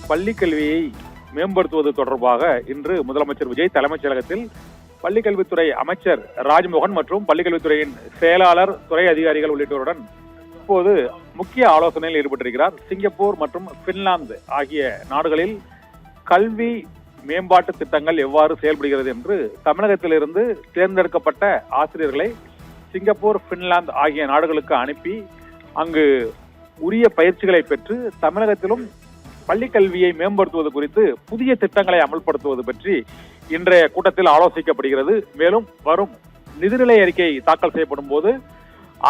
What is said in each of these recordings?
பள்ளிக் கல்வியை மேம்படுத்துவது தொடர்பாக இன்று முதலமைச்சர் விஜய் தலைமைச் செயலகத்தில் பள்ளிக்கல்வித்துறை அமைச்சர் ராஜ்மோகன் மற்றும் பள்ளிக்கல்வித்துறையின் செயலாளர், துறை அதிகாரிகள் உள்ளிட்டோருடன் இப்போது முக்கிய ஆலோசனையில் ஈடுபட்டிருக்கிறார். சிங்கப்பூர் மற்றும் பின்லாந்து ஆகிய நாடுகளில் கல்வி மேம்பாட்டு திட்டங்கள் எவ்வாறு செயல்படுகிறது என்று தமிழகத்திலிருந்து தேர்ந்தெடுக்கப்பட்ட ஆசிரியர்களை சிங்கப்பூர், பின்லாந்து ஆகிய நாடுகளுக்கு அனுப்பி அங்கு உரிய பயிற்சிகளை பெற்று தமிழகத்திலும் பள்ளிக்கல்வியை மேம்படுத்துவது குறித்து புதிய திட்டங்களை அமல்படுத்துவது பற்றி இன்றைய கூட்டத்தில் ஆலோசிக்கப்படுகிறது. மேலும் வரும் நிதிநிலை அறிக்கை தாக்கல் செய்யப்படும் போது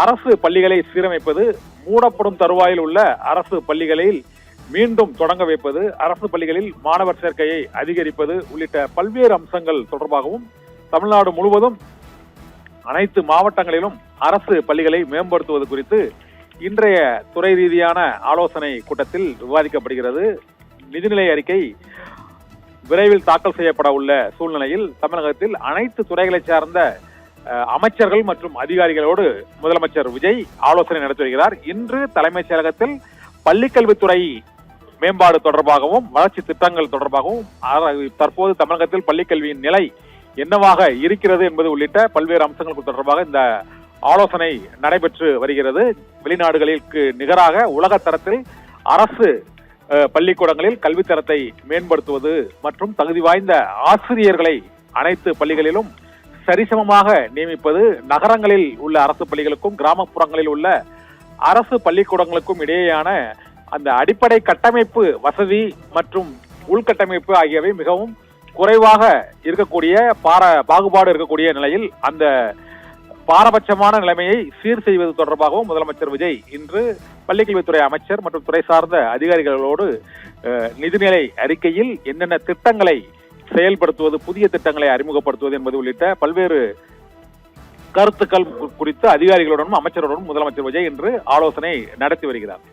அரசு பள்ளிகளை சீரமைப்பது, மூடப்படும் தருவாயில் உள்ள அரசு பள்ளிகளில் மீண்டும் தொடங்க வைப்பது, அரசு பள்ளிகளில் மாணவர் சேர்க்கையை அதிகரிப்பது உள்ளிட்ட பல்வேறு அம்சங்கள் தொடர்பாகவும் தமிழ்நாடு முழுவதும் அனைத்து மாவட்டங்களிலும் அரசு பள்ளிகளை மேம்படுத்துவது குறித்து இன்றைய துறை ரீதியான ஆலோசனை கூட்டத்தில் விவாதிக்கப்படுகிறது. நிதிநிலை அறிக்கை விரைவில் தாக்கல் செய்யப்பட உள்ள சூழ்நிலையில் தமிழகத்தில் அனைத்து துறைகளை சார்ந்த அமைச்சர்கள் மற்றும் அதிகாரிகளோடு முதலமைச்சர் விஜய் ஆலோசனை நடத்தி வருகிறார். இன்று தலைமைச் செயலகத்தில் பள்ளிக்கல்வித்துறை மேம்பாடு தொடர்பாகவும் வளர்ச்சி திட்டங்கள் தொடர்பாகவும் தற்போது தமிழகத்தில் பள்ளிக்கல்வியின் நிலை என்னவாக இருக்கிறது என்பது உள்ளிட்ட பல்வேறு அம்சங்கள் தொடர்பாக இந்த ஆலோசனை நடைபெற்று வருகிறது. வெளிநாடுகளுக்கு நிகராக உலக தரத்தில் அரசு பள்ளிக்கூடங்களில் கல்வித்தரத்தை மேம்படுத்துவது மற்றும் தகுதி வாய்ந்த ஆசிரியர்களை அனைத்து பள்ளிகளிலும் சரிசமமாக நியமிப்பது, நகரங்களில் உள்ள அரசு பள்ளிகளுக்கும் கிராமப்புறங்களில் உள்ள அரசு பள்ளிக்கூடங்களுக்கும் இடையேயான அந்த அடிப்படை கட்டமைப்பு வசதி மற்றும் உள்கட்டமைப்பு ஆகியவை மிகவும் குறைவாக இருக்கக்கூடிய பாகுபாடு இருக்கக்கூடிய நிலையில் அந்த பாரபட்சமான நிலைமையை சீர் செய்வது தொடர்பாகவும் முதலமைச்சர் விஜய் இன்று பள்ளிக்கல்வித்துறை அமைச்சர் மற்றும் துறை சார்ந்த அதிகாரிகளோடு நிதிநிலை அறிக்கையில் என்னென்ன திட்டங்களை செயல்படுத்துவது, புதிய திட்டங்களை அறிமுகப்படுத்துவது என்பது உள்ளிட்ட பல்வேறு கருத்துக்கள் குறித்து அதிகாரிகளுடனும் அமைச்சருடனும் முதலமைச்சர் விஜய் இன்று ஆலோசனை நடத்தி வருகிறார்.